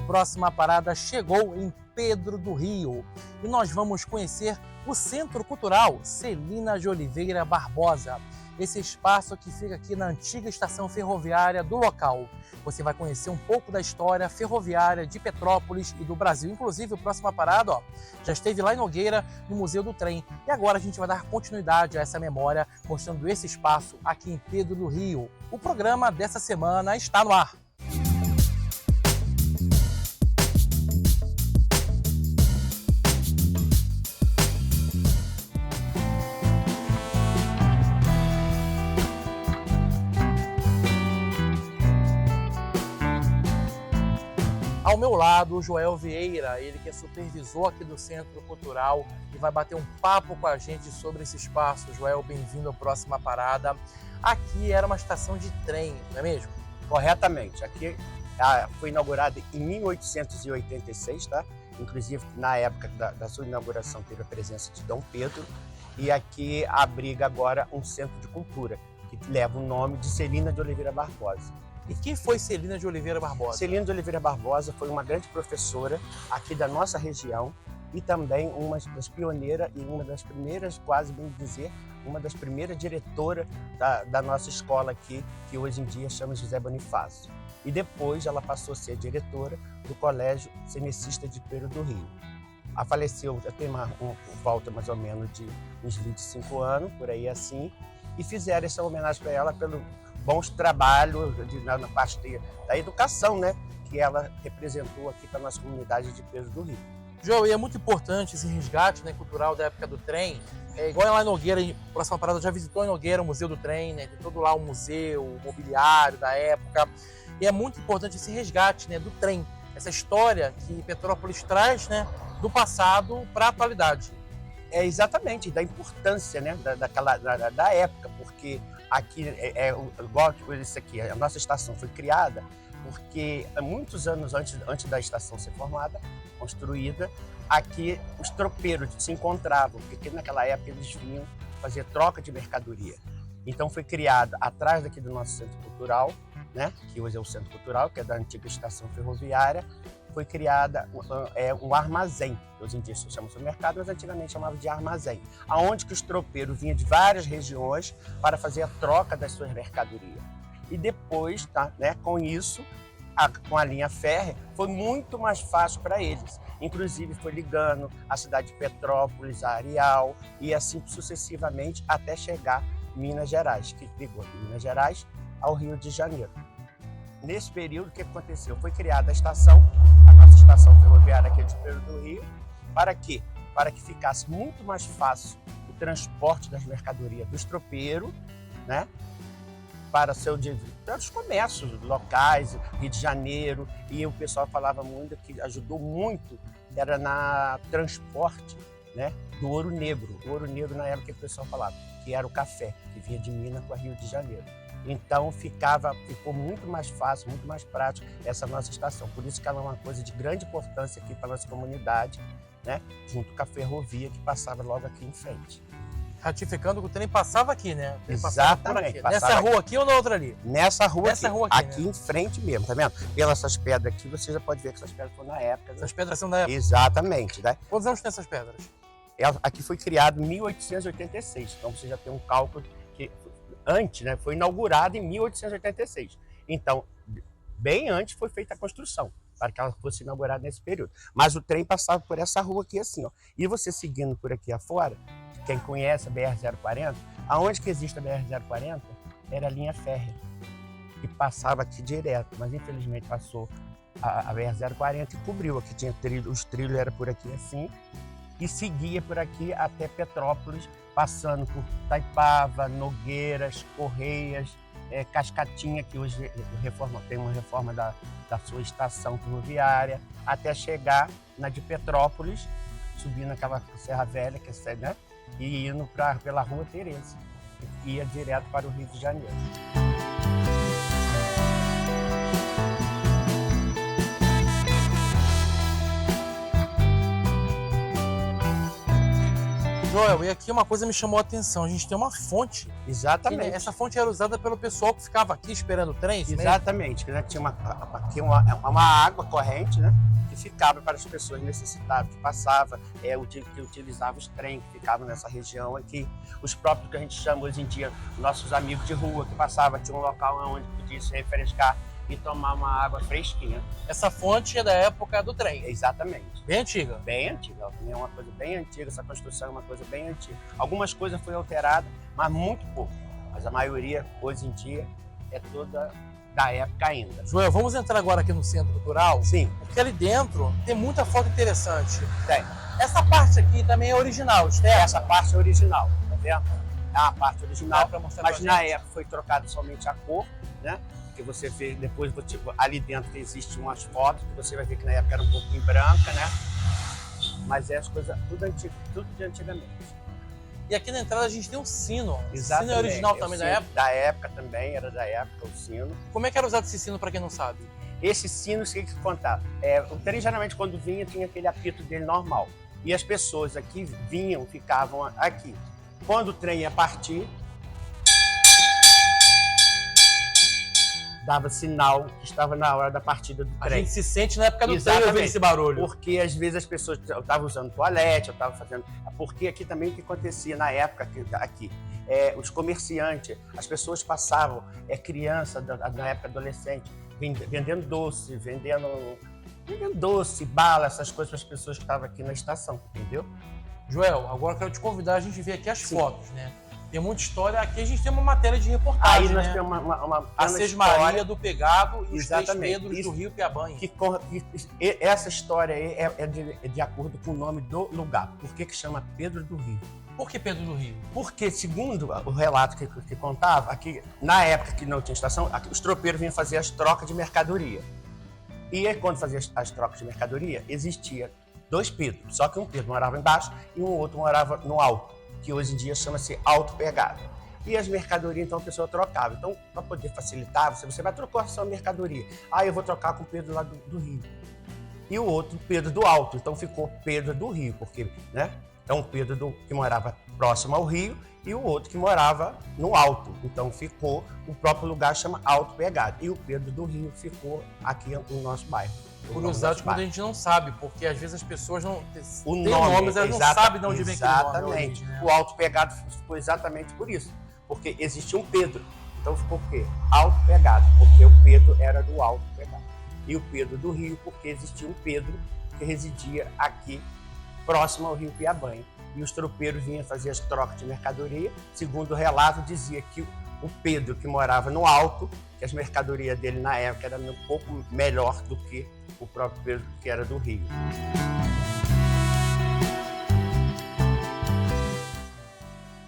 Próxima Parada chegou em Pedro do Rio e nós vamos conhecer o Centro Cultural Celina de Oliveira Barbosa. Esse espaço que fica aqui na antiga estação ferroviária do local. Você vai conhecer um pouco da história ferroviária de Petrópolis e do Brasil. Inclusive, o Próxima Parada já esteve lá em Nogueira, no Museu do Trem. E agora a gente vai dar continuidade a essa memória, mostrando esse espaço aqui em Pedro do Rio. O programa dessa semana está no ar. Ao meu lado, o Joel Vieira, ele que é supervisor aqui do Centro Cultural e vai bater um papo com a gente sobre esse espaço. Joel, bem-vindo à Próxima Parada. Aqui era uma estação de trem, não é mesmo? Corretamente. Aqui foi inaugurada em 1886, tá? Inclusive, na época da sua inauguração, teve a presença de Dom Pedro. E aqui abriga agora um centro de cultura, que leva o nome de Celina de Oliveira Barbosa. E quem foi Celina de Oliveira Barbosa? Celina de Oliveira Barbosa foi uma grande professora aqui da nossa região e também uma das pioneiras e uma das primeiras, quase bem dizer, uma das primeiras diretoras da nossa escola aqui, que hoje em dia chama José Bonifácio. E depois ela passou a ser diretora do Colégio Cenecista de Pedro do Rio. Ela faleceu, já tem uma volta mais ou menos de uns 25 anos, por aí assim, e fizeram essa homenagem para ela pelo bons trabalhos na parte da educação, né, que ela representou aqui para a nossa comunidade de Pedro do Rio. Joel, e é muito importante esse resgate, né, cultural da época do trem. Igual lá em Nogueira, em Próxima Parada, já visitou em Nogueira o Museu do Trem, né, tem todo lá o museu, o mobiliário da época. E é muito importante esse resgate, né, do trem, essa história que Petrópolis traz, né, do passado para a atualidade. É exatamente, da importância, né, da época, porque aqui igual isso aqui, a nossa estação foi criada porque muitos anos antes da estação ser formada, construída, aqui os tropeiros se encontravam, porque naquela época eles vinham fazer troca de mercadoria. Então foi criada atrás daqui do nosso centro cultural, né, que hoje é o centro cultural, que é da antiga estação ferroviária, foi criada um armazém. Hoje em dia se chama supermercado, mas antigamente chamava de armazém, aonde que os tropeiros vinham de várias regiões para fazer a troca das suas mercadorias. E depois, tá, né, com isso, com a linha férrea, foi muito mais fácil para eles. Inclusive foi ligando a cidade de Petrópolis, a Areal, e assim sucessivamente até chegar em Minas Gerais, que ligou de Minas Gerais ao Rio de Janeiro. Nesse período, o que aconteceu? Foi criada a nossa estação ferroviária aqui de Pedro do Rio. Para quê? Para que ficasse muito mais fácil o transporte das mercadorias dos tropeiros, né, para os comércios locais, Rio de Janeiro. E o pessoal falava muito que ajudou muito, era na transporte, né, do ouro negro. O ouro negro, na época, que o pessoal falava que era o café, que vinha de Minas para Rio de Janeiro. Então ficou muito mais fácil, muito mais prático essa nossa estação. Por isso que ela é uma coisa de grande importância aqui para a nossa comunidade, né? Junto com a ferrovia que passava logo aqui em frente. Ratificando que o trem passava aqui, né? O trem Exatamente. Passava por aqui. Passava Nessa rua aqui ou na outra ali? Nessa rua aqui, aqui, né? em frente mesmo, tá vendo? Pelas essas pedras aqui, você já pode ver que essas pedras foram na época. Né? Essas pedras são da época. Exatamente, né? Quantos anos tem essas pedras? Aqui foi criado em 1886, então você já tem um cálculo que antes, né, foi inaugurado em 1886. Então, bem antes foi feita a construção, para que ela fosse inaugurada nesse período. Mas o trem passava por essa rua aqui assim, ó. E você seguindo por aqui afora, quem conhece a BR-040, aonde que existe a BR-040, era a linha férrea, que passava aqui direto, mas infelizmente passou a BR-040 e cobriu. Aqui tinha trilho, os trilhos eram por aqui assim, e seguia por aqui até Petrópolis, passando por Taipava, Nogueiras, Correias, Cascatinha, que hoje tem uma reforma da sua estação ferroviária, até chegar na de Petrópolis, subindo aquela Serra Velha, que é, né, e indo pela Rua Tereza, que ia direto para o Rio de Janeiro. Joel, e aqui uma coisa me chamou a atenção. A gente tem uma fonte. Exatamente. Essa fonte era usada pelo pessoal que ficava aqui esperando o trem, isso mesmo? Exatamente. Né? Tinha uma água corrente, né? Que ficava para as pessoas necessitadas, que passava, que utilizava os trens que ficavam nessa região aqui. Os próprios que a gente chama hoje em dia, nossos amigos de rua que passavam, tinha um local onde podia se refrescar e tomar uma água fresquinha. Essa fonte é da época do trem. Exatamente. Bem antiga. Bem antiga. Ela também é uma coisa bem antiga, essa construção é uma coisa bem antiga. Algumas coisas foram alteradas, mas muito pouco. Mas a maioria, hoje em dia, é toda da época ainda. Joel, vamos entrar agora aqui no Centro Cultural? Sim. Porque ali dentro tem muita foto interessante. Tem. Essa parte aqui também é original, externa? Essa parte é original, tá vendo? É a parte original, pra mostrar mas pra na gente. época foi trocada somente a cor, né? Que você vê, depois ali dentro existem umas fotos, que você vai ver que na época era um pouquinho branca, né? Mas é as coisas tudo antigo, tudo de antigamente. E aqui na entrada a gente tem um sino. Exatamente. O sino é original também da época? Da época também, era da época o sino. Como é que era usado esse sino, para quem não sabe? Esse sino, o que eu contar? O trem geralmente quando vinha tinha aquele apito dele normal. E as pessoas aqui vinham, ficavam aqui. Quando o trem ia partir, dava sinal que estava na hora da partida do A trem. gente se sente na época do trem Exatamente. ouvindo esse barulho. Porque às vezes as pessoas estavam usando toalete, eu estava fazendo. Porque aqui também o que acontecia na época aqui, os comerciantes, as pessoas passavam, criança na época adolescente, vendendo doce, vendendo doce, bala, essas coisas para as pessoas que estavam aqui na estação, entendeu? Joel, agora eu quero te convidar a gente ver aqui as Sim. fotos, né? Tem muita história. Aqui a gente tem uma matéria de reportagem, Aí nós né? temos uma A pequena Sesmaria história do Pegado e os Três Exatamente. Pedros Isso. do Rio Piabanha. essa história aí é de acordo com o nome do lugar. Por que chama Pedro do Rio? Por que Pedro do Rio? Porque, segundo o relato que contava, aqui, na época que não tinha estação, aqui, os tropeiros vinham fazer as trocas de mercadoria. E aí, quando fazia as trocas de mercadoria, existia 2 Pedros. Só que um Pedro morava embaixo e um outro morava no alto, que hoje em dia chama-se Alto Pegado. E as mercadorias, então, a pessoa trocava. Então, para poder facilitar, você vai trocar a sua mercadoria. Eu vou trocar com o Pedro lá do Rio. E o outro, Pedro do Alto. Então, ficou Pedro do Rio, porque, né? É um Pedro que morava próximo ao rio e o outro que morava no alto. Então ficou, o próprio lugar chama Alto Pegado. E o Pedro do Rio ficou aqui no nosso bairro. Curiosidade quando a gente não sabe, porque às vezes as pessoas não O têm nome, nomes, elas não sabem de onde vem aquele nome. Exatamente. Né? O Alto Pegado ficou exatamente por isso. Porque existia um Pedro. Então ficou o quê? Alto Pegado, porque o Pedro era do Alto Pegado. E o Pedro do Rio, porque existia um Pedro que residia aqui próximo ao Rio Piabanha. E os tropeiros vinham fazer as trocas de mercadoria. Segundo o relato, dizia que o Pedro, que morava no alto, que as mercadorias dele na época eram um pouco melhor do que o próprio Pedro, que era do Rio.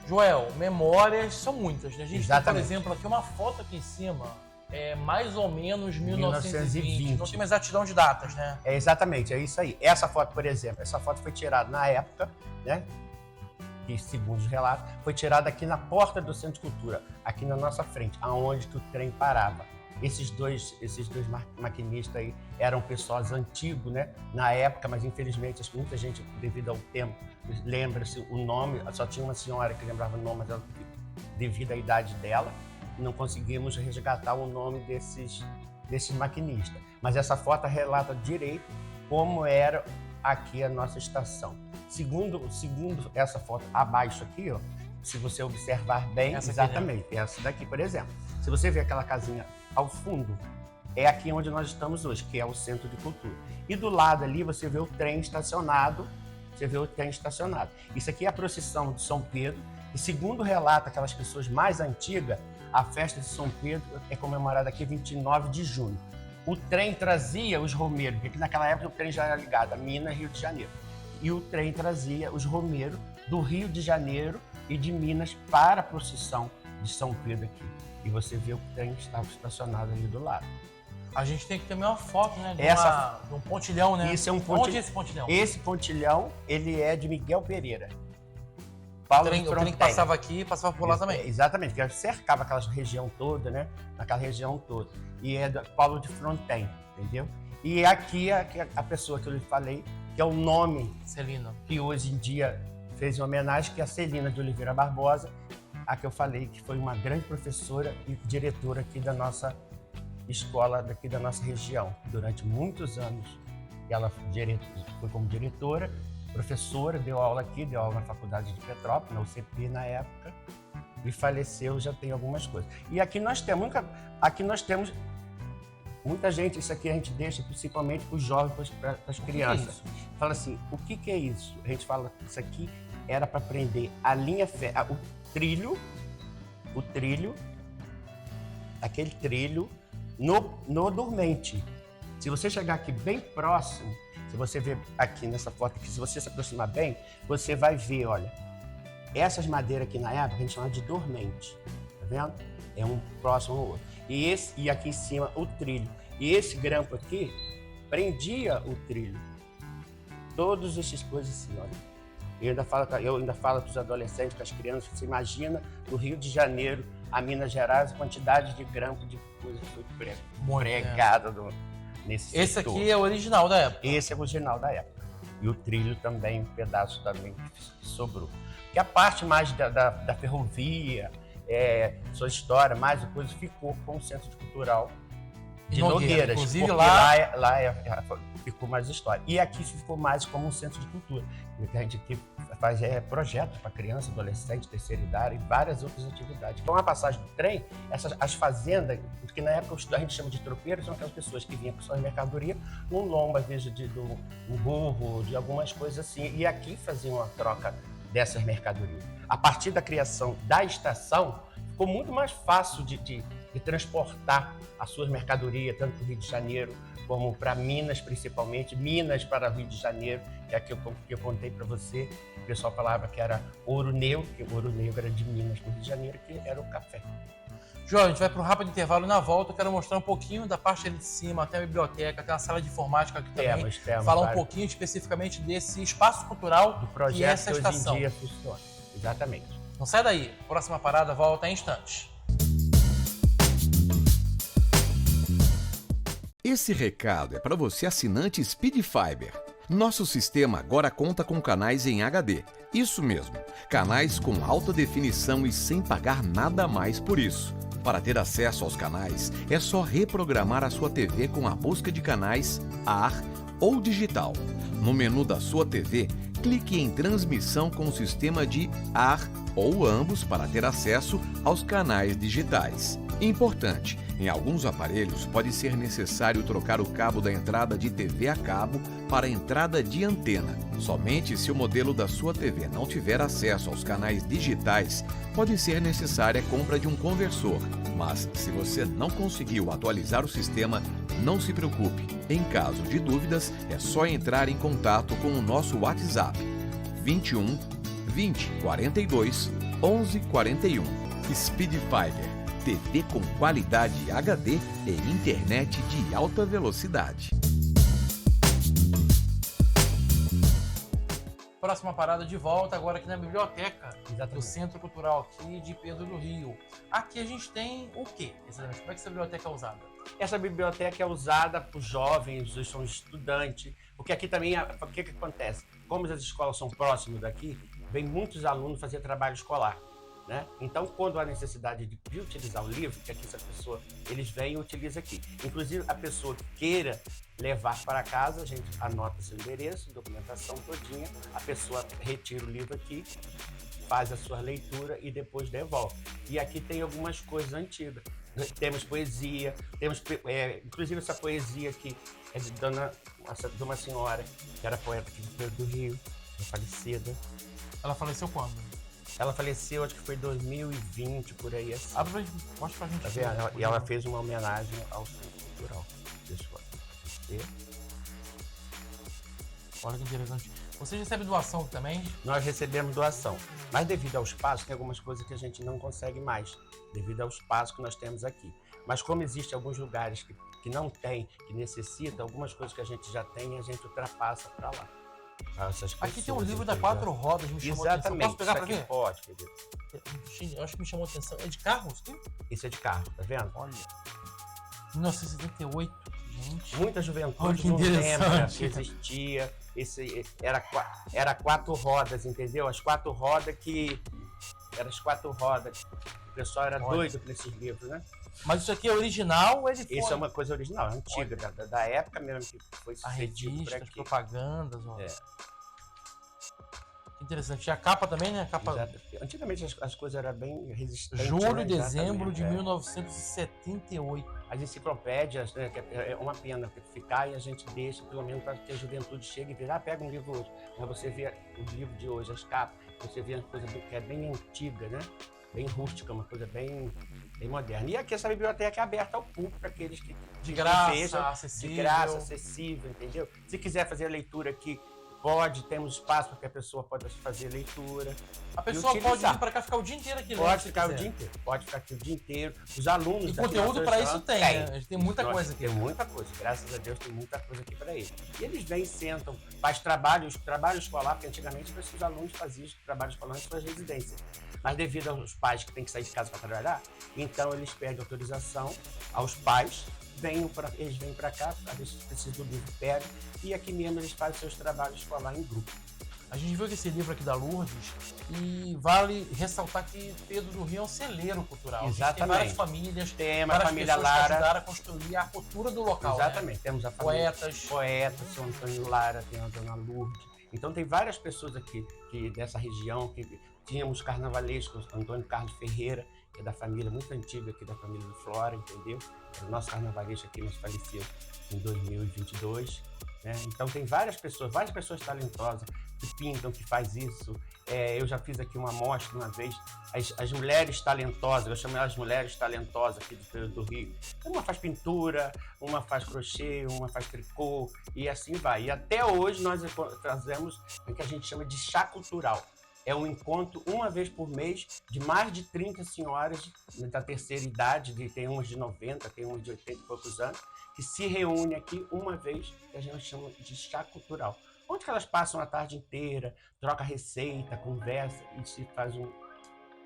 Joel, memórias são muitas, né? A gente Exatamente. tem, por exemplo, aqui uma foto aqui em cima, mais ou menos 1920. Não tem uma exatidão de datas, né? Exatamente, é isso aí. Essa foto, por exemplo, essa foto foi tirada na época, né? Que, segundo os relatos, foi tirada aqui na porta do Centro de Cultura, aqui na nossa frente, aonde que o trem parava. Esses dois maquinistas aí eram pessoas antigos, né? Na época, mas infelizmente muita gente, devido ao tempo, lembra-se o nome. Só tinha uma senhora que lembrava o nome, mas ela, devido à idade dela, não conseguimos resgatar o nome desses maquinistas. Mas essa foto relata direito como era aqui a nossa estação. Segundo essa foto abaixo aqui, ó, se você observar bem, essa exatamente, aqui, né? Essa daqui, por exemplo. Se você ver aquela casinha ao fundo, é aqui onde nós estamos hoje, que é o Centro de Cultura. E do lado ali você vê o trem estacionado, Isso aqui é a procissão de São Pedro, e segundo relata aquelas pessoas mais antigas, a festa de São Pedro é comemorada aqui 29 de junho. O trem trazia os romeiros, porque naquela época o trem já era ligado a Minas e Rio de Janeiro. E o trem trazia os romeiros do Rio de Janeiro e de Minas para a procissão de São Pedro aqui. E você vê o trem estava estacionado ali do lado. A gente tem que ter uma foto, né? De um pontilhão, né? Isso é um pontilhão. Onde é esse pontilhão? Esse pontilhão, ele é de Miguel Pereira. O trem que passava aqui, passava por lá também. Exatamente, que cercava aquela região toda, né? Aquela região toda. E é do Paulo de Fronten, entendeu? E aqui a pessoa que eu lhe falei, que é o nome Celina, que hoje em dia fez em homenagem que a Celina de Oliveira Barbosa, a que eu falei que foi uma grande professora e diretora aqui da nossa escola, daqui da nossa região. Durante muitos anos, ela foi como diretora, professora, deu aula aqui, deu aula na Faculdade de Petrópolis, na UCP na época, e faleceu, já tem algumas coisas. E aqui nós temos muita gente, isso aqui a gente deixa principalmente para os jovens, para as crianças. Fala assim, o que é isso? A gente fala que isso aqui era para aprender a linha, o trilho, aquele trilho no dormente. Se você chegar aqui bem próximo, se você ver aqui nessa foto aqui, se você se aproximar bem, você vai ver, olha, essas madeiras aqui na época a gente chama de dormente, tá vendo? É um próximo ao outro. E aqui em cima o trilho. E esse grampo aqui prendia o trilho. Todas essas coisas assim, olha. Eu ainda falo para os adolescentes, para as crianças, você imagina no Rio de Janeiro, a Minas Gerais, a quantidade de grampo de coisa que foi pregada nesse Esse setor. aqui é o original da época. Esse é o original da época. E o trilho também, um pedaço também que sobrou. Porque a parte mais da ferrovia, sua história, mais coisa, ficou com o Centro Cultural de Nogueiras. Inclusive porque lá ficou mais história. E aqui ficou mais como um centro de cultura. Porque a gente aqui faz projetos para criança, adolescente, terceira idade e várias outras atividades. Então, a passagem do trem, as fazendas, porque na época a gente chama de tropeiros, são aquelas pessoas que vinham com suas mercadorias num lombo, às vezes um burro, de algumas coisas assim. E aqui faziam uma troca dessas mercadorias. A partir da criação da estação, ficou muito mais fácil de transportar as suas mercadorias, tanto para o Rio de Janeiro, como para Minas, principalmente. Minas para o Rio de Janeiro, que é aquilo que eu contei para você. O pessoal falava que era ouro negro, que o ouro negro era de Minas para o Rio de Janeiro, que era o café. João, a gente vai para um rápido intervalo e na volta eu quero mostrar um pouquinho da parte ali de cima, até a biblioteca, tem uma sala de informática aqui também. Temos falar um pouquinho especificamente desse espaço cultural do projeto que é essa estação. Hoje em dia funciona. Exatamente. Não sai daí. Próxima parada volta em instantes. Esse recado é para você assinante Speed Fiber. Nosso sistema agora conta com canais em HD. Isso mesmo, canais com alta definição e sem pagar nada mais por isso. Para ter acesso aos canais, é só reprogramar a sua TV com a busca de canais AR ou digital. No menu da sua TV, clique em transmissão com o sistema de AR ou ambos para ter acesso aos canais digitais. Importante, em alguns aparelhos pode ser necessário trocar o cabo da entrada de TV a cabo para a entrada de antena. Somente se o modelo da sua TV não tiver acesso aos canais digitais, pode ser necessária a compra de um conversor. Mas se você não conseguiu atualizar o sistema, não se preocupe. Em caso de dúvidas, é só entrar em contato com o nosso WhatsApp 21 20 42 11 41. Speed Fiber. TV com qualidade HD e internet de alta velocidade. Próxima parada de volta, agora aqui na biblioteca do Exatamente. Centro Cultural aqui de Pedro do Rio. Aqui a gente tem o quê? Exatamente. Como é que essa biblioteca é usada? Essa biblioteca é usada por jovens, são estudantes, porque aqui também, o que acontece? Como as escolas são próximas daqui, vem muitos alunos fazer trabalho escolar. Né? Então, quando há necessidade de utilizar o livro, que aqui essa pessoa, eles vêm e utilizam aqui. Inclusive, a pessoa que queira levar para casa, a gente anota seu endereço, documentação todinha, a pessoa retira o livro aqui, faz a sua leitura e depois devolve. E aqui tem algumas coisas antigas. Temos poesia, inclusive essa poesia aqui é de uma senhora que era poeta aqui de Pedro do Rio, falecida. Ela faleceu quando? Ela faleceu, acho que foi em 2020, por aí assim. Mostra pra gente. Tá vendo? E ela fez uma homenagem ao Centro Cultural. Deixa eu ver. Olha que interessante. Você recebe doação também? Nós recebemos doação, mas devido ao espaço, tem algumas coisas que a gente não consegue mais, devido ao espaço que nós temos aqui. Mas como existem alguns lugares que não tem, que necessitam, algumas coisas que a gente já tem, a gente ultrapassa para lá. Aqui tem um livro da Quatro Rodas, me chamou a atenção. Exatamente. Posso pegar pra ver? Pode, querido. Eu acho que me chamou a atenção. É de carros? Isso é de carro, tá vendo? Olha. 1978, gente. Muita juventude Olha que não lembra interessante. que existia era 4 rodas, entendeu? As 4 rodas que... Eram as 4 rodas. O pessoal era doido por esses livros, né? Mas isso aqui é original ou é de fora? Isso é uma coisa original, antiga, da época mesmo que foi A sucedido por revista, as aqui. propagandas, ó. É. Que interessante. E a capa também, né? A capa... Exato. Antigamente as coisas eram bem resistentes. Julho, né? dezembro de Exatamente, 1978. As enciclopédias, né, que é uma pena ficar e a gente deixa, pelo menos para que a juventude chegue e veja, pega um livro hoje. Mas você vê o livro de hoje, as capas, você vê uma coisa que é bem antiga, né? Bem rústica, uma coisa bem moderna. E aqui essa biblioteca é aberta ao público, para aqueles que De graça, desejam, acessível. de graça, acessível, entendeu? Se quiser fazer a leitura aqui, pode, temos espaço para que a pessoa possa fazer leitura. A pessoa E pode utilizar. vir para cá ficar o dia inteiro aqui. Pode se ficar o quiser. dia inteiro, pode ficar aqui o dia inteiro. Os alunos... E daqui conteúdo da para Associação isso tem, né? A gente tem muita Nossa, coisa aqui. Tem muita coisa, graças a Deus tem muita coisa aqui para eles. E eles vêm, sentam, faz trabalho escolar, porque antigamente os alunos faziam trabalho escolar nas suas residências. Mas devido aos pais que têm que sair de casa para trabalhar, então eles pedem autorização aos pais, eles vêm para cá, às vezes precisam do livro, pegam, e aqui mesmo eles fazem seus trabalhos escolar em grupo. A gente viu esse livro aqui da Lourdes e vale ressaltar que Pedro do Rio é um celeiro cultural. A gente Exatamente. tem várias famílias, Tem a várias família pessoas que Lara. ajudaram a construir a cultura do local. Exatamente, Né? temos a família Poetas. São Antônio Lara, tem a Dona Lourdes. Então tem várias pessoas aqui dessa região, que tínhamos carnavalescos, Antônio Carlos Ferreira, que é da família muito antiga aqui, da família do Flora, entendeu? O nosso carnavalesco aqui nos faleceu em 2022. Né? Então tem várias pessoas talentosas que pintam, que faz isso. Eu já fiz aqui uma amostra uma vez, as mulheres talentosas, eu chamo elas mulheres talentosas aqui do Rio. Uma faz pintura, uma faz crochê, uma faz tricô e assim vai. E até hoje nós trazemos o que a gente chama de chá cultural. É um encontro uma vez por mês de mais de 30 senhoras da terceira idade, tem umas de 90, tem umas de 80 e poucos anos, que se reúnem aqui uma vez, que a gente chama de chá cultural. Onde que elas passam a tarde inteira, troca receita, conversa e se faz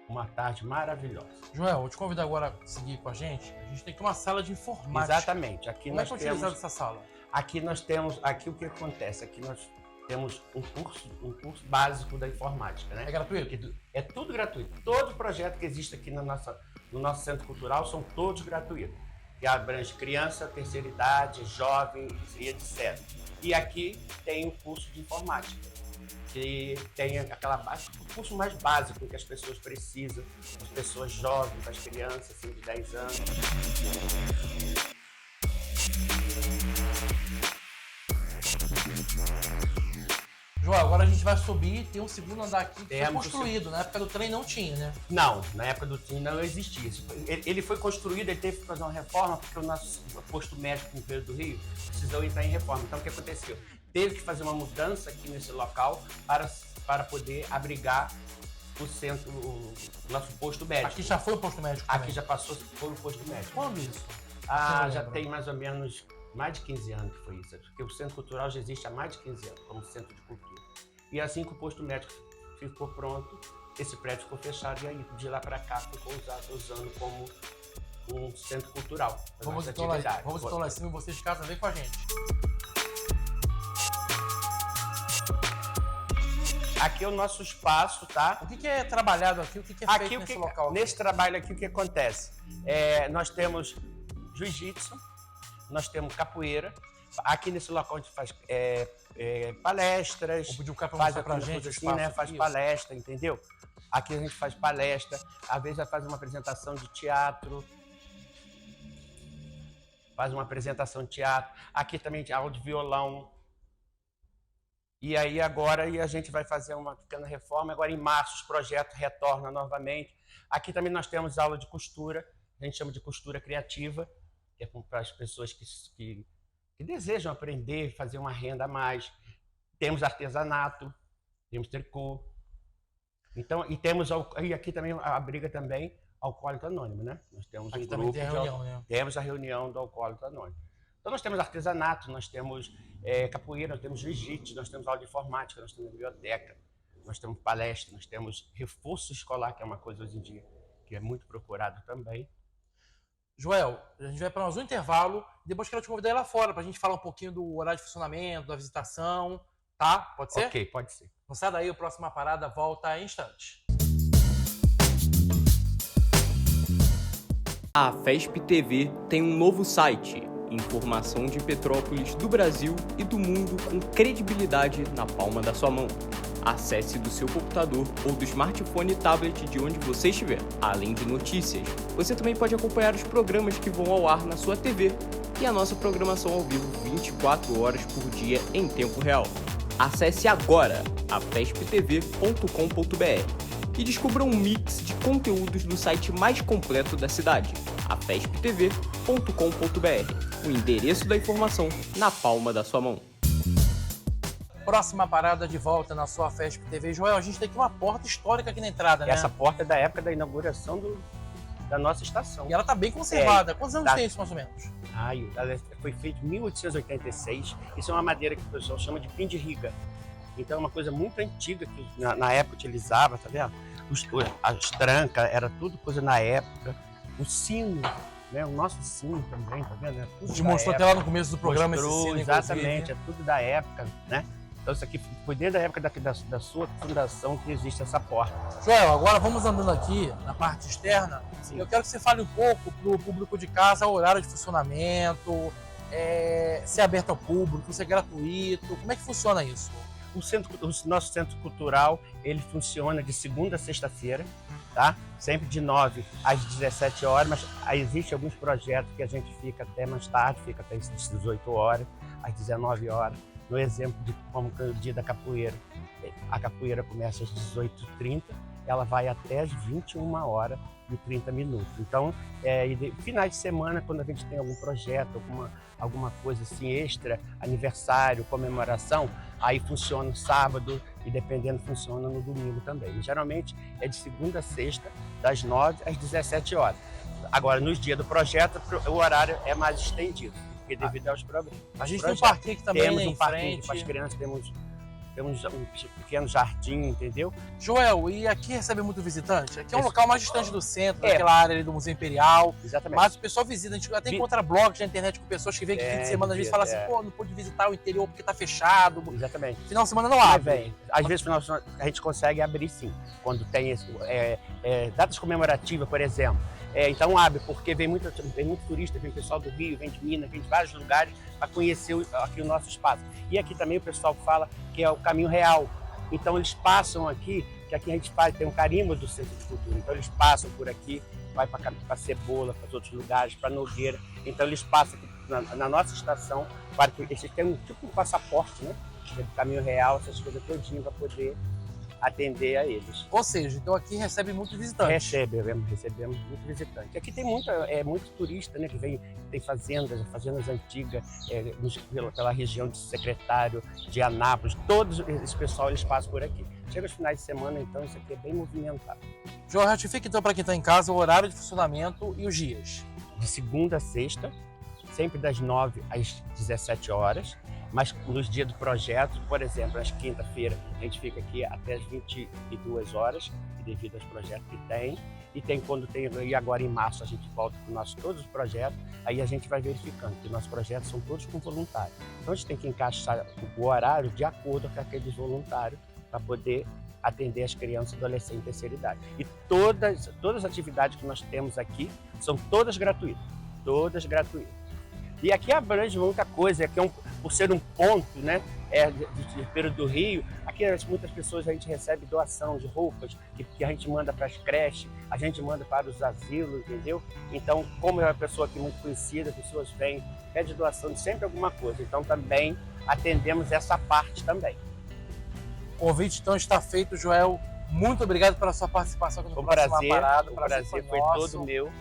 uma tarde maravilhosa. Joel, vou te convidar agora a seguir com a gente. A gente tem aqui uma sala de informática. Exatamente. Aqui Como nós é que é utilizada essa sala? Aqui o que acontece? Aqui nós temos um curso básico da informática, né? É gratuito? É tudo gratuito. Todo projeto que existe aqui no nosso centro cultural são todos gratuitos. Que abrange criança, terceira idade, jovem e etc. E aqui tem o curso de informática, que tem o curso mais básico que as pessoas precisam, as pessoas jovens, as crianças assim, de 10 anos. Joel, agora a gente vai subir, tem um segundo andar aqui que foi Temos construído. Na época do trem não tinha, né? Não, na época do trem não existia. Ele foi construído, ele teve que fazer uma reforma, porque o nosso posto médico em Pedro do Rio precisou entrar em reforma. Então o que aconteceu? Teve que fazer uma mudança aqui nesse local para poder abrigar o centro, o nosso posto médico. Aqui já foi o posto médico também. Aqui já foi o posto médico. Quando isso? Já tem mais ou menos mais de 15 anos que foi isso. Porque o Centro Cultural já existe há mais de 15 anos, como centro de cultura. E assim que o posto médico ficou pronto, esse prédio ficou fechado e aí de lá para cá ficou usando como um centro cultural. Vamos então lá em cima e vocês de casa, vem com a gente. Aqui é o nosso espaço, tá? O que é trabalhado aqui? O que é feito nesse local? Aqui? Nesse trabalho aqui, o que acontece? Nós temos jiu-jitsu, nós temos capoeira. Aqui nesse local a gente faz palestras, vou pedir o cara faz pra gente assim, né? Faz palestra, entendeu? Aqui a gente faz palestra, às vezes faz uma apresentação de teatro. Aqui também tem aula de violão. E aí agora a gente vai fazer uma pequena reforma. Agora em março os projetos retornam novamente. Aqui também nós temos aula de costura, a gente chama de costura criativa, que é para as pessoas que desejam aprender, fazer uma renda a mais. Temos artesanato, temos tricô. Então, e aqui também abriga também Alcoólatra Anônimo, né? Nós temos aqui um também grupo tem a reunião, né? Temos a reunião do Alcoólatra Anônimo. Então nós temos artesanato, nós temos capoeira, nós temos jiu-jitsu, nós temos aula de informática, nós temos biblioteca, nós temos palestra, nós temos reforço escolar, que é uma coisa hoje em dia que é muito procurado também. Joel, a gente vai para mais um intervalo, depois quero te convidar aí lá fora para a gente falar um pouquinho do horário de funcionamento, da visitação, Tá? Pode ser? Ok, pode ser. Não sai daí, o Próxima Parada volta em instantes. A FESP TV tem um novo site, informação de Petrópolis, do Brasil e do mundo com credibilidade na palma da sua mão. Acesse do seu computador ou do smartphone e tablet de onde você estiver. Além de notícias, você também pode acompanhar os programas que vão ao ar na sua TV e a nossa programação ao vivo 24 horas por dia em tempo real. Acesse agora a fesptv.com.br e descubra um mix de conteúdos do site mais completo da cidade, a fesptv.com.br, o endereço da informação na palma da sua mão. Próxima Parada de volta na sua FESP TV. Joel, a gente tem aqui uma porta histórica aqui na entrada, né? Essa porta é da época da inauguração da nossa estação. E ela tá bem conservada. Quantos anos Tá. tem isso, mais ou menos? Ela foi feita em 1886. Isso é uma madeira que o pessoal chama de pin-de-riga. Então é uma coisa muito antiga que na época utilizava, tá vendo? As trancas, era tudo coisa na época. O sino, né? O nosso sino também, tá vendo? É A tudo gente da mostrou até época. lá no começo do programa esse Mostrou, sino, exatamente, inclusive. é tudo da época, né? Então isso aqui foi desde a época da sua fundação que existe essa porta. Joel, agora vamos andando aqui na parte externa. Sim. Eu quero que você fale um pouco para o público de casa o horário de funcionamento, se é aberto ao público, se é gratuito, como é que funciona isso? O nosso centro cultural, ele funciona de segunda a sexta-feira, tá? Sempre de 9 às 17 horas, mas aí existem alguns projetos que a gente fica até mais tarde, fica até às 18 horas, às 19 horas. No exemplo de como que é o dia da capoeira. A capoeira começa às 18h30, ela vai até às 21h30. Então, finais de semana, quando a gente tem algum projeto, alguma coisa assim extra, aniversário, comemoração, aí funciona no sábado e dependendo funciona no domingo também. E, geralmente é de segunda a sexta, das 9 às 17 horas. Agora, nos dias do projeto, o horário é mais estendido, porque devido aos problemas. A gente tem um parquinho aqui também, Temos né, um em parquinho frente. para as crianças, temos um pequeno jardim, entendeu? Joel, e aqui recebe muito visitante? Aqui é um Esse- local mais distante do centro, É. daquela área ali do Museu Imperial. Exatamente. Mas o pessoal visita, a gente até encontra blogs na internet com pessoas que vêm aqui fim de semana, às vezes falam assim, é. pô, não pude visitar o interior porque tá fechado. Exatamente. Final de semana não Mas abre. vem. Às vezes a gente consegue abrir sim, quando tem datas comemorativas, por exemplo. Então abre, porque vem muito turista, vem pessoal do Rio, vem de Minas, vem de vários lugares para conhecer aqui o nosso espaço. E aqui também o pessoal fala que é o caminho real. Então eles passam aqui, que aqui a gente tem um carimbo do Centro de Cultura. Então eles passam por aqui, vai para Cebola, para outros lugares, para Nogueira. Então eles passam aqui na nossa estação, para que eles tenham tipo um passaporte, né? Do caminho real, essas coisas todinhas para poder atender a eles. Ou seja, então aqui recebe muito visitante. Recebemos muito visitante. Aqui tem muito turista, né, que vem, tem fazendas antigas, pela região de Secretário, de Anápolis, todos esse pessoal eles passam por aqui. Chega os finais de semana, então isso aqui é bem movimentado. Joel, ratifica então para quem está em casa o horário de funcionamento e os dias. De segunda a sexta, sempre das 9 às 17 horas, mas nos dias do projeto, por exemplo, às quinta-feira, a gente fica aqui até as 22 horas, devido aos projetos que tem. E agora em março a gente volta com todos os projetos, aí a gente vai verificando, que nossos projetos são todos com voluntários. Então a gente tem que encaixar o horário de acordo com aqueles voluntários para poder atender as crianças, adolescentes e terceira idade. E todas as atividades que nós temos aqui são todas gratuitas, E aqui abrange muita coisa, aqui por ser um ponto, né, de Feira do Rio, aqui muitas pessoas a gente recebe doação de roupas que a gente manda para as creches, a gente manda para os asilos, entendeu? Então, como é uma pessoa aqui muito conhecida, as pessoas vêm, pedem doação de sempre alguma coisa, então também atendemos essa parte também. O convite então está feito, Joel. Muito obrigado pela sua participação aqui no Foi um Próxima prazer, Parada. o prazer foi todo meu.